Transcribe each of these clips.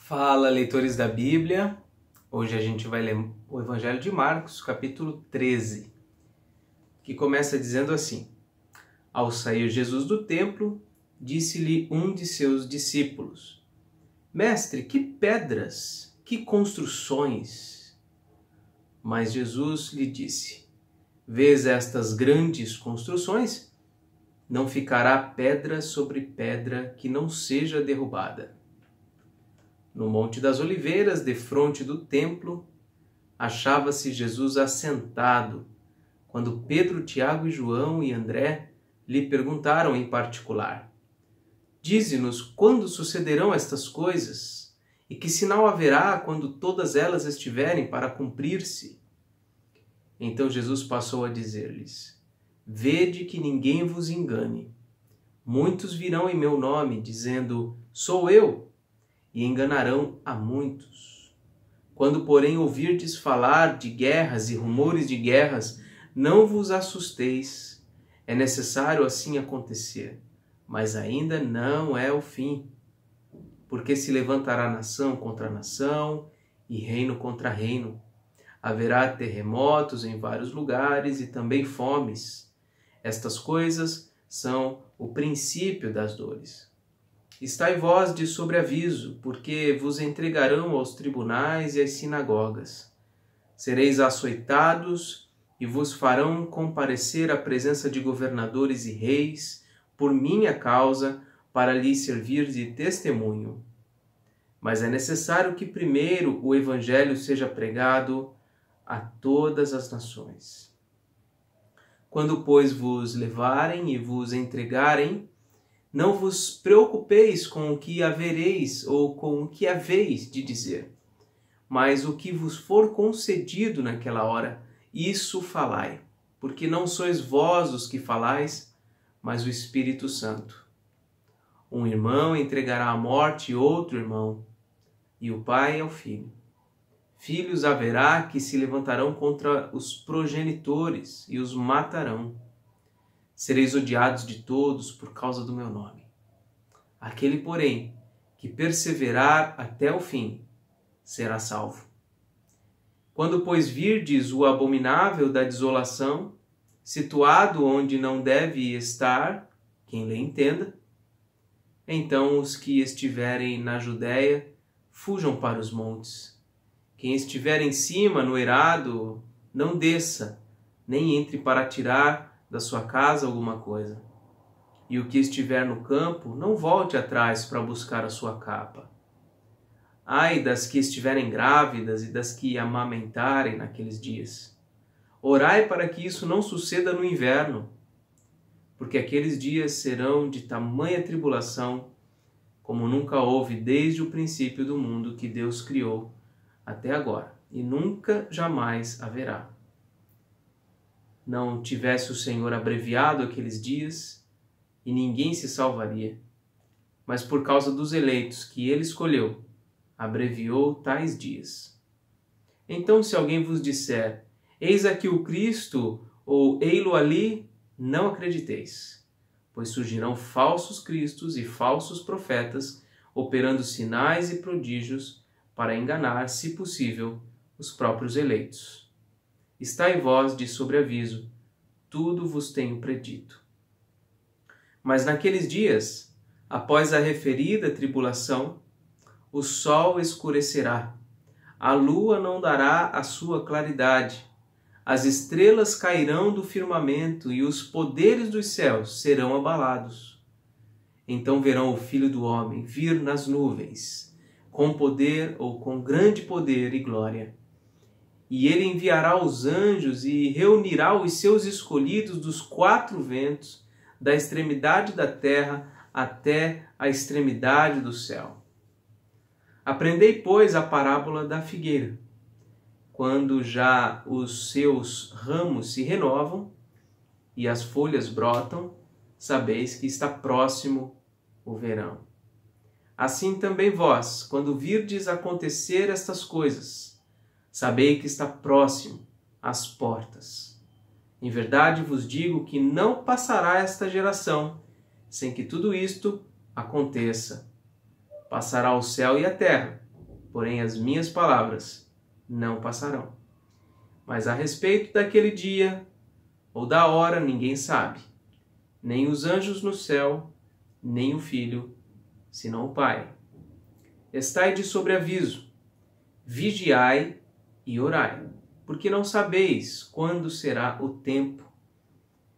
Fala, leitores da Bíblia! Hoje a gente vai ler o Evangelho de Marcos, capítulo 13, que começa dizendo assim: Ao sair Jesus do templo, disse-lhe um de seus discípulos: Mestre, que pedras, que construções! Mas Jesus lhe disse: Vês estas grandes construções? Não ficará pedra sobre pedra que não seja derrubada. No Monte das Oliveiras, defronte do templo, achava-se Jesus assentado, quando Pedro, Tiago, João e André lhe perguntaram em particular: Dize-nos quando sucederão estas coisas, e que sinal haverá quando todas elas estiverem para cumprir-se? Então Jesus passou a dizer-lhes: Vede que ninguém vos engane. Muitos virão em meu nome, dizendo: Sou eu, e enganarão a muitos. Quando, porém, ouvirdes falar de guerras e rumores de guerras, não vos assusteis. É necessário assim acontecer, mas ainda não é o fim. Porque se levantará nação contra nação e reino contra reino. Haverá terremotos em vários lugares e também fomes. Estas coisas são o princípio das dores. Estai vós de sobreaviso, porque vos entregarão aos tribunais e às sinagogas. Sereis açoitados e vos farão comparecer à presença de governadores e reis, por minha causa, para lhes servir de testemunho. Mas é necessário que primeiro o Evangelho seja pregado a todas as nações. Quando, pois, vos levarem e vos entregarem, não vos preocupeis com o que havereis ou com o que haveis de dizer, mas o que vos for concedido naquela hora, isso falai, porque não sois vós os que falais, mas o Espírito Santo. Um irmão entregará à morte outro irmão, e o pai ao filho. Filhos haverá que se levantarão contra os progenitores e os matarão. Sereis odiados de todos por causa do meu nome. Aquele, porém, que perseverar até o fim, será salvo. Quando, pois, virdes o abominável da desolação, situado onde não deve estar, quem lhe entenda, então os que estiverem na Judéia fujam para os montes. Quem estiver em cima, no eirado, não desça, nem entre para tirar da sua casa alguma coisa. E o que estiver no campo, não volte atrás para buscar a sua capa. Ai das que estiverem grávidas e das que amamentarem naqueles dias. Orai para que isso não suceda no inverno, porque aqueles dias serão de tamanha tribulação, como nunca houve desde o princípio do mundo que Deus criou até agora, e nunca jamais haverá. Não tivesse o Senhor abreviado aqueles dias, e ninguém se salvaria. Mas por causa dos eleitos que ele escolheu, abreviou tais dias. Então, se alguém vos disser, eis aqui o Cristo, ou ei-lo ali, não acrediteis, pois surgirão falsos cristos e falsos profetas, operando sinais e prodígios para enganar, se possível, os próprios eleitos. Estai vós de sobreaviso, tudo vos tenho predito. Mas naqueles dias, após a referida tribulação, o sol escurecerá, a lua não dará a sua claridade, as estrelas cairão do firmamento e os poderes dos céus serão abalados. Então verão o Filho do Homem vir nas nuvens, com poder ou com grande poder e glória. E ele enviará os anjos e reunirá os seus escolhidos dos quatro ventos, da extremidade da terra até a extremidade do céu. Aprendei, pois, a parábola da figueira. Quando já os seus ramos se renovam e as folhas brotam, sabeis que está próximo o verão. Assim também vós, quando virdes acontecer estas coisas, sabei que está próximo às portas. Em verdade vos digo que não passará esta geração sem que tudo isto aconteça. Passará o céu e a terra, porém as minhas palavras não passarão. Mas a respeito daquele dia ou da hora ninguém sabe, nem os anjos no céu, nem o Filho, senão o Pai. Estai de sobreaviso, vigiai e orai, porque não sabeis quando será o tempo.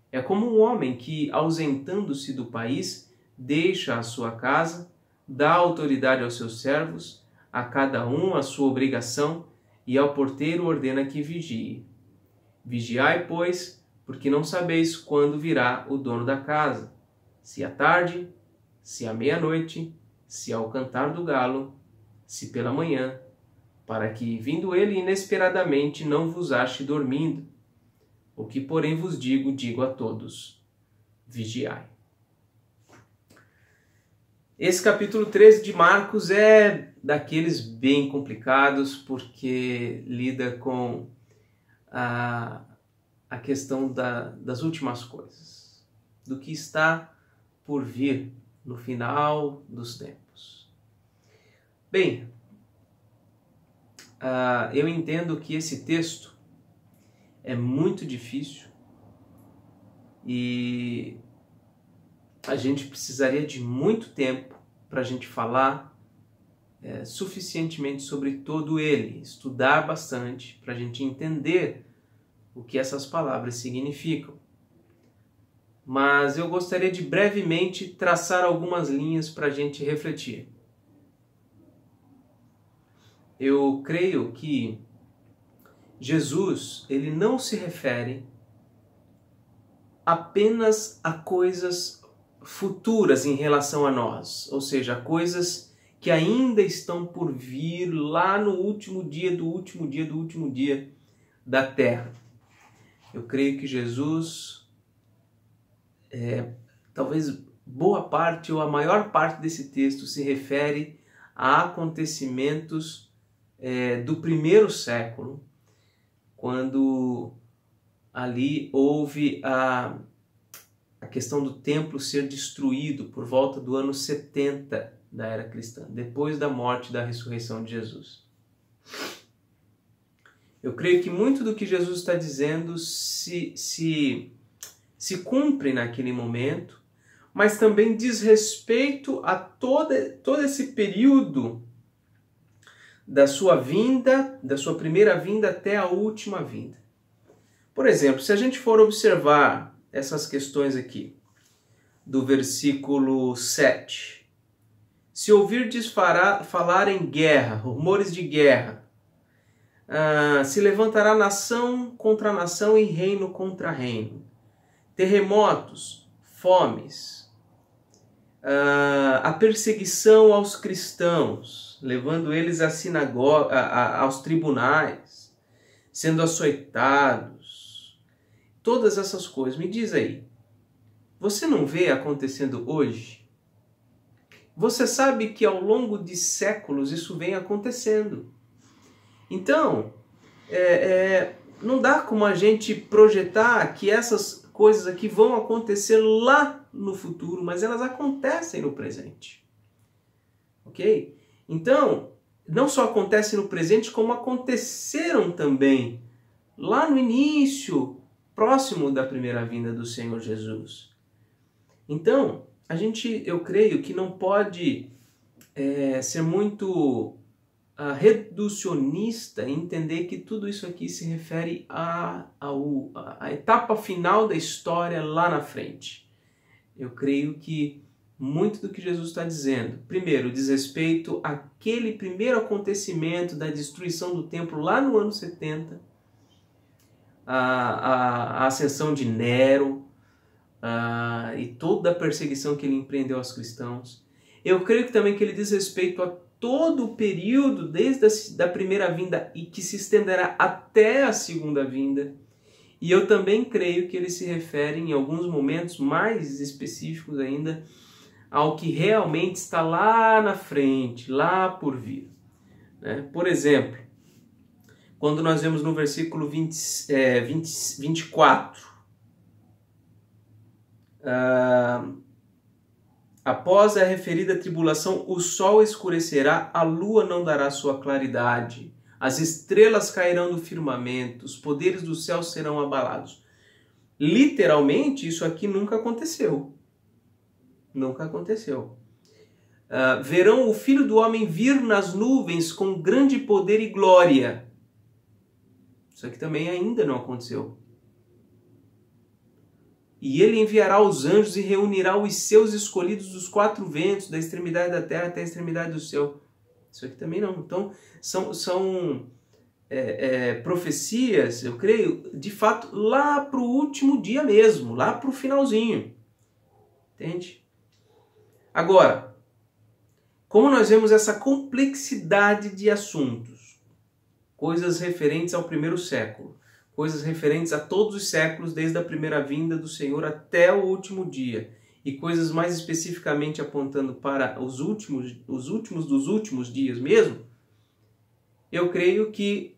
É como um homem que, ausentando-se do país, deixa a sua casa, dá autoridade aos seus servos, a cada um a sua obrigação, e ao porteiro ordena que vigie. Vigiai, pois, porque não sabeis quando virá o dono da casa, se à tarde, se à meia-noite, se ao cantar do galo, se pela manhã, para que, vindo ele inesperadamente, não vos ache dormindo. O que, porém, vos digo, digo a todos: vigiai. Esse capítulo 13 de Marcos é daqueles bem complicados, porque lida com a questão das últimas coisas, do que está por vir no final dos tempos. Bem, eu entendo que esse texto é muito difícil e a gente precisaria de muito tempo para a gente falar suficientemente sobre todo ele, estudar bastante para a gente entender o que essas palavras significam. Mas eu gostaria de brevemente traçar algumas linhas para a gente refletir. Eu creio que Jesus, ele não se refere apenas a coisas futuras em relação a nós, ou seja, a coisas que ainda estão por vir lá no último dia do último dia do último dia da terra. Eu creio que Jesus, talvez boa parte ou a maior parte desse texto se refere a acontecimentos do primeiro século, quando ali houve a questão do templo ser destruído por volta do ano 70 da era cristã, depois da morte e da ressurreição de Jesus. Eu creio que muito do que Jesus está dizendo se cumpre naquele momento, mas também diz respeito a todo esse período da sua vinda, da sua primeira vinda até a última vinda. Por exemplo, se a gente for observar essas questões aqui, do versículo 7. Se ouvirdes falar em guerra, rumores de guerra, se levantará nação contra nação e reino contra reino. Terremotos, fomes, a perseguição aos cristãos, levando eles à sinagoga, aos tribunais, sendo açoitados, todas essas coisas. Me diz aí, você não vê acontecendo hoje? Você sabe que ao longo de séculos isso vem acontecendo. Então, não dá como a gente projetar que essas coisas aqui vão acontecer lá no futuro, mas elas acontecem no presente. Ok? Então, não só acontecem no presente, como aconteceram também lá no início, próximo da primeira vinda do Senhor Jesus. Então, eu creio que não pode ser muito reducionista e entender que tudo isso aqui se refere à etapa final da história lá na frente. Eu creio que muito do que Jesus está dizendo, primeiro, diz respeito àquele primeiro acontecimento da destruição do templo lá no ano 70, a ascensão de Nero, e toda a perseguição que ele empreendeu aos cristãos. Eu creio que também que ele diz respeito a todo o período desde a primeira vinda e que se estenderá até a segunda vinda. E eu também creio que ele se refere em alguns momentos mais específicos ainda ao que realmente está lá na frente, lá por vir. Por exemplo, quando nós vemos no versículo 24, Após a referida tribulação, o sol escurecerá, a lua não dará sua claridade, as estrelas cairão do firmamento, os poderes do céu serão abalados. Literalmente, isso aqui nunca aconteceu. Nunca aconteceu. Verão o Filho do Homem vir nas nuvens com grande poder e glória. Isso aqui também ainda não aconteceu. E ele enviará os anjos e reunirá os seus escolhidos dos quatro ventos, da extremidade da terra até a extremidade do céu. Isso aqui também não. Então, são profecias, eu creio, de fato, lá para o último dia mesmo, lá para o finalzinho. Entende? Agora, como nós vemos essa complexidade de assuntos, coisas referentes ao primeiro século, coisas referentes a todos os séculos, desde a primeira vinda do Senhor até o último dia, e coisas mais especificamente apontando para os últimos dos últimos dias mesmo, eu creio que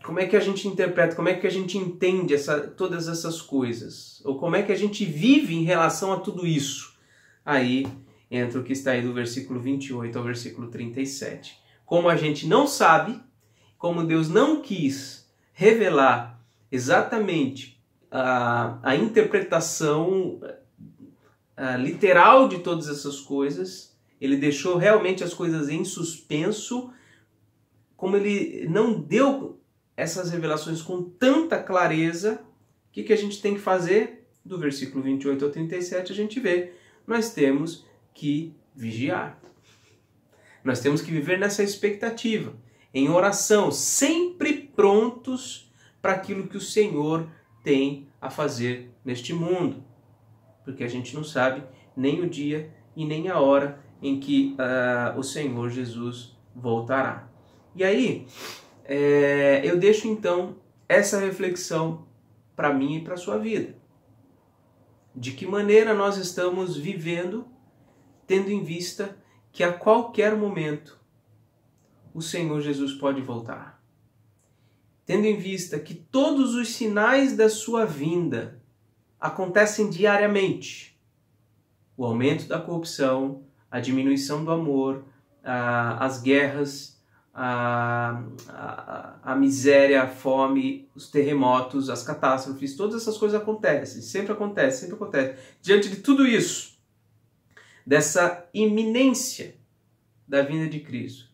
como é que a gente interpreta, como é que a gente entende todas essas coisas, ou como é que a gente vive em relação a tudo isso? Aí entra o que está aí do versículo 28 ao versículo 37. Como a gente não sabe, como Deus não quis revelar exatamente a interpretação literal de todas essas coisas, ele deixou realmente as coisas em suspenso, como ele não deu essas revelações com tanta clareza, o que a gente tem que fazer? Do versículo 28 ao 37 a gente vê, nós temos que vigiar. Nós temos que viver nessa expectativa, em oração, sempre prontos para aquilo que o Senhor tem a fazer neste mundo. Porque a gente não sabe nem o dia e nem a hora em que o Senhor Jesus voltará. E aí, eu deixo então essa reflexão para mim e para a sua vida. De que maneira nós estamos vivendo, tendo em vista que a qualquer momento o Senhor Jesus pode voltar. Tendo em vista que todos os sinais da sua vinda acontecem diariamente. O aumento da corrupção, a diminuição do amor, as guerras, a miséria, a fome, os terremotos, as catástrofes, todas essas coisas acontecem, sempre acontece, sempre acontece. Diante de tudo isso, dessa iminência da vinda de Cristo,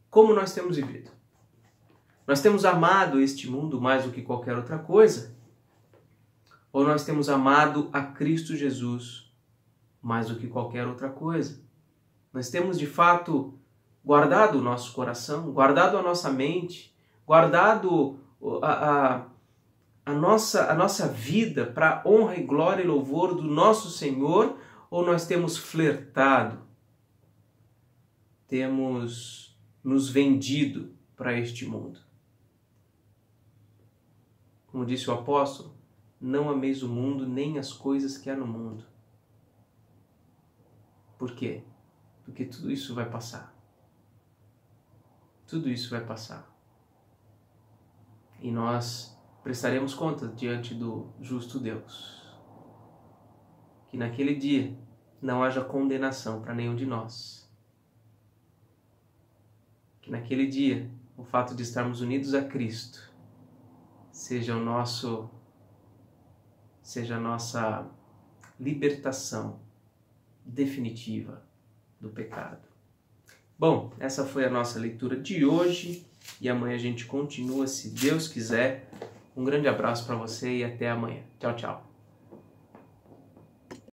como nós temos vivido? Nós temos amado este mundo mais do que qualquer outra coisa? Ou nós temos amado a Cristo Jesus mais do que qualquer outra coisa? Nós temos de fato guardado o nosso coração, guardado a nossa mente, guardado a nossa vida para a honra e glória e louvor do nosso Senhor, ou nós temos flertado, temos nos vendido para este mundo? Como disse o apóstolo, não ameis o mundo nem as coisas que há no mundo. Por quê? Porque tudo isso vai passar. Tudo isso vai passar. E nós prestaremos conta diante do justo Deus. Que naquele dia não haja condenação para nenhum de nós. Que naquele dia o fato de estarmos unidos a Cristo seja a nossa libertação definitiva do pecado. Bom, essa foi a nossa leitura de hoje e amanhã a gente continua, se Deus quiser. Um grande abraço para você e até amanhã. Tchau, tchau.